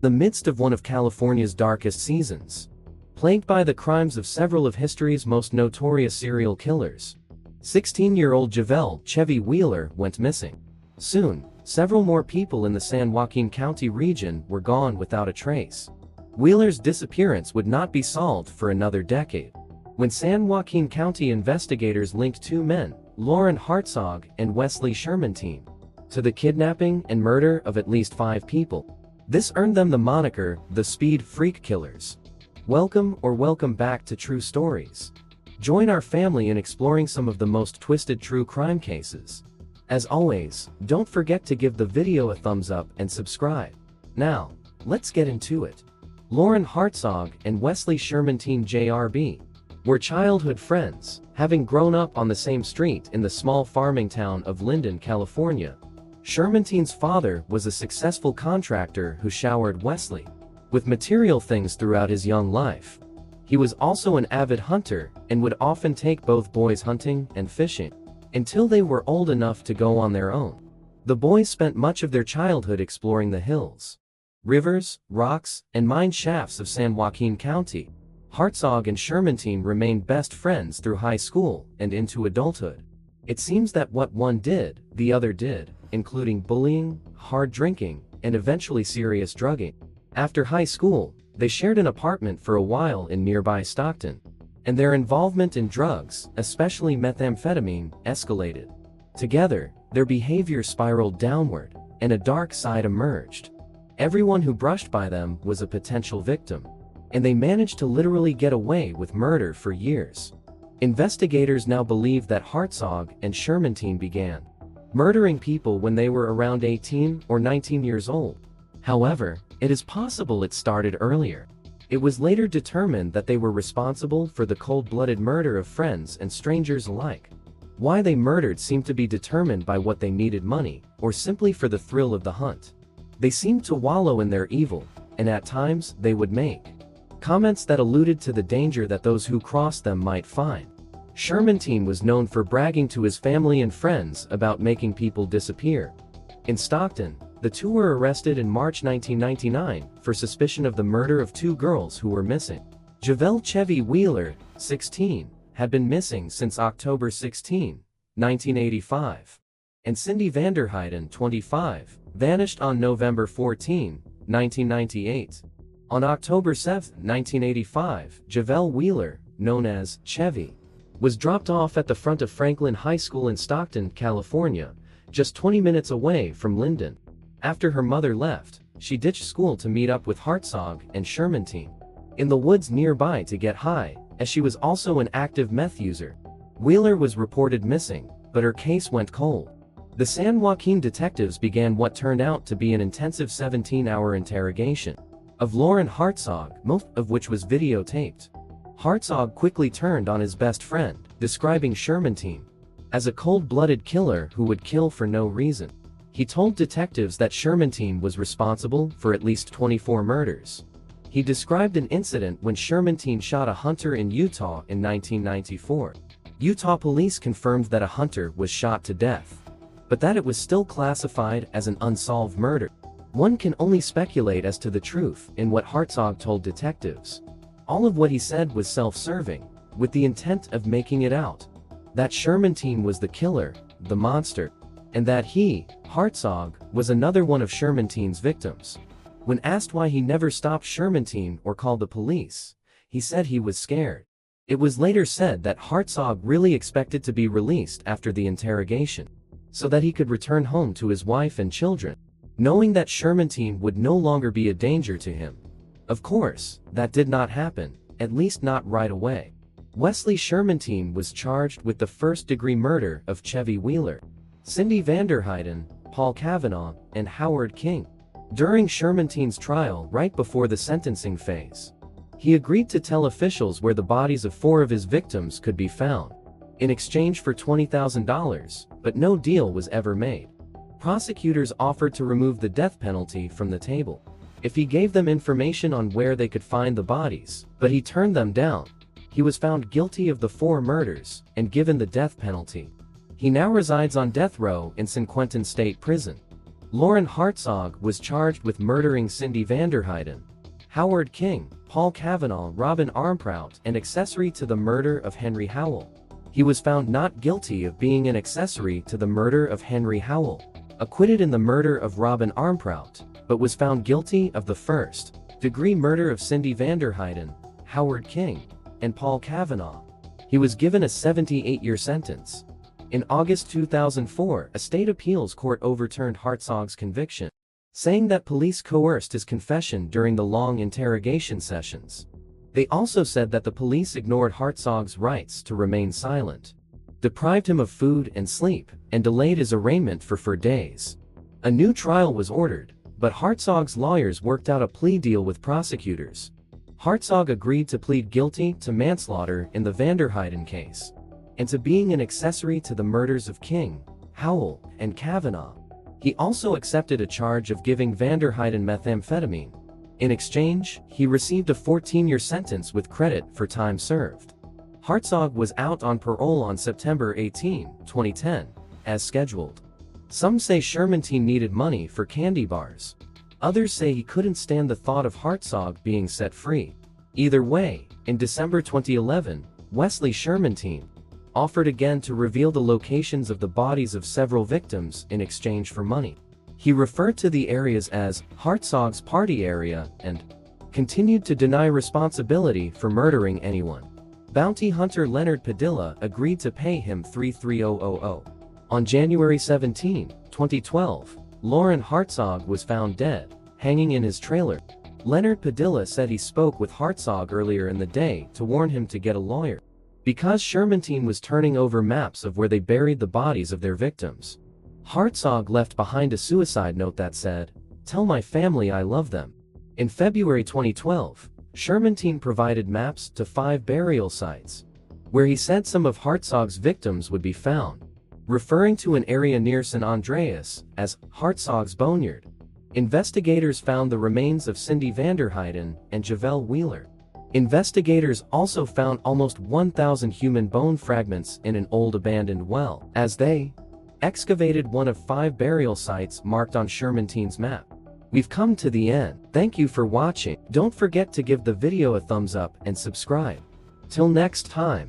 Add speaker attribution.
Speaker 1: the midst of one of California's darkest seasons, plagued by the crimes of several of history's most notorious serial killers. 16-year-old Javel "Chevy" Wheeler went missing. Soon, several more people in the San Joaquin County region were gone without a trace. Wheeler's disappearance would not be solved for another decade, when San Joaquin County investigators linked two men, Loren Herzog and Wesley Shermantine, to the kidnapping and murder of at least 5 people. This earned them the moniker, the Speed Freak Killers. Welcome back to True Stories. Join our family in exploring some of the most twisted true crime cases. As always, don't forget to give the video a thumbs up and subscribe. Now, let's get into it. Loren Herzog and Wesley Shermantine Jr.B. were childhood friends, having grown up on the same street in the small farming town of Linden, California. Shermantine's father was a successful contractor who showered Wesley with material things throughout his young life. He was also an avid hunter and would often take both boys hunting and fishing until they were old enough to go on their own. The boys spent much of their childhood exploring the hills, rivers, rocks, and mine shafts of San Joaquin County. Herzog and Shermantine remained best friends through high school and into adulthood. It seems that what one did, the other did, including bullying, hard drinking, and eventually serious drugging. After high school, they shared an apartment for a while in nearby Stockton, and their involvement in drugs, especially methamphetamine, escalated. Together, their behavior spiraled downward, and a dark side emerged. Everyone who brushed by them was a potential victim, and they managed to literally get away with murder for years. Investigators now believe that Herzog and Shermantine began murdering people when they were around 18 or 19 years old. However, it is possible it started earlier. It was later determined that they were responsible for the cold-blooded murder of friends and strangers alike. Why they murdered seemed to be determined by what they needed money, or simply for the thrill of the hunt. They seemed to wallow in their evil, and at times, they would make comments that alluded to the danger that those who crossed them might find. Shermantine was known for bragging to his family and friends about making people disappear. In Stockton, the two were arrested in March 1999 for suspicion of the murder of 2 girls who were missing. Javel "Chevy" Wheeler, 16, had been missing since October 16, 1985, and Cindy Vanderheiden, 25, vanished on November 14, 1998. On October 7, 1985, Javel Wheeler, known as Chevy, was dropped off at the front of Franklin High School in Stockton, California, just 20 minutes away from Linden. After her mother left, she ditched school to meet up with Herzog and Shermantine in the woods nearby to get high, as she was also an active meth user. Wheeler was reported missing, but her case went cold. The San Joaquin detectives began what turned out to be an intensive 17-hour interrogation of Loren Herzog, most of which was videotaped. Herzog quickly turned on his best friend, describing Shermantine as a cold-blooded killer who would kill for no reason. He told detectives that Shermantine was responsible for at least 24 murders. He described an incident when Shermantine shot a hunter in Utah in 1994. Utah police confirmed that a hunter was shot to death, but that it was still classified as an unsolved murder. One can only speculate as to the truth in what Herzog told detectives. All of what he said was self-serving, with the intent of making it out that Shermantine was the killer, the monster, and that he, Herzog, was another one of Shermantine's victims. When asked why he never stopped Shermantine or called the police, he said he was scared. It was later said that Herzog really expected to be released after the interrogation, so that he could return home to his wife and children, knowing that Shermantine would no longer be a danger to him. Of course, that did not happen, at least not right away. Wesley Shermantine was charged with the first-degree murder of Chevy Wheeler, Cindy Vanderheiden, Paul Kavanaugh, and Howard King. During Shermantine's trial right before the sentencing phase, he agreed to tell officials where the bodies of 4 of his victims could be found, in exchange for $20,000, but no deal was ever made. Prosecutors offered to remove the death penalty from the table if he gave them information on where they could find the bodies, but he turned them down. He was found guilty of the 4 murders and given the death penalty. He now resides on death row in San Quentin State Prison. Loren Herzog was charged with murdering Cindy Vanderheiden, Howard King, Paul Cavanaugh, Robin Armprout, and accessory to the murder of Henry Howell. He was found not guilty of being an accessory to the murder of Henry Howell, acquitted in the murder of Robin Armprout, but was found guilty of the first-degree murder of Cindy Vanderheiden, Howard King, and Paul Cavanaugh. He was given a 78-year sentence. In August 2004, a state appeals court overturned Herzog's conviction, saying that police coerced his confession during the long interrogation sessions. They also said that the police ignored Herzog's rights to remain silent, deprived him of food and sleep, and delayed his arraignment for 4 days. A new trial was ordered, but Herzog's lawyers worked out a plea deal with prosecutors. Herzog agreed to plead guilty to manslaughter in the Vanderheiden case, and to being an accessory to the murders of King, Howell, and Cavanaugh. He also accepted a charge of giving Vanderheiden methamphetamine. In exchange, he received a 14-year sentence with credit for time served. Herzog was out on parole on September 18, 2010, as scheduled. Some say Shermantine needed money for candy bars. Others say he couldn't stand the thought of Herzog being set free. Either way, in December 2011, Wesley Shermantine offered again to reveal the locations of the bodies of several victims in exchange for money. He referred to the areas as Herzog's party area and continued to deny responsibility for murdering anyone. Bounty hunter Leonard Padilla agreed to pay him $330,000. On January 17, 2012, Loren Herzog was found dead, hanging in his trailer. Leonard Padilla said he spoke with Herzog earlier in the day to warn him to get a lawyer, because Shermantine was turning over maps of where they buried the bodies of their victims. Herzog left behind a suicide note that said, "Tell my family I love them." In February 2012, Shermantine provided maps to 5 burial sites, where he said some of Herzog's victims would be found, referring to an area near San Andreas as Herzog's Boneyard. Investigators found the remains of Cindy Vanderheiden and Javel Wheeler. Investigators also found almost 1,000 human bone fragments in an old abandoned well, as they excavated one of 5 burial sites marked on Shermantine's map. We've come to the end. Thank you for watching. Don't forget to give the video a thumbs up and subscribe. Till next time.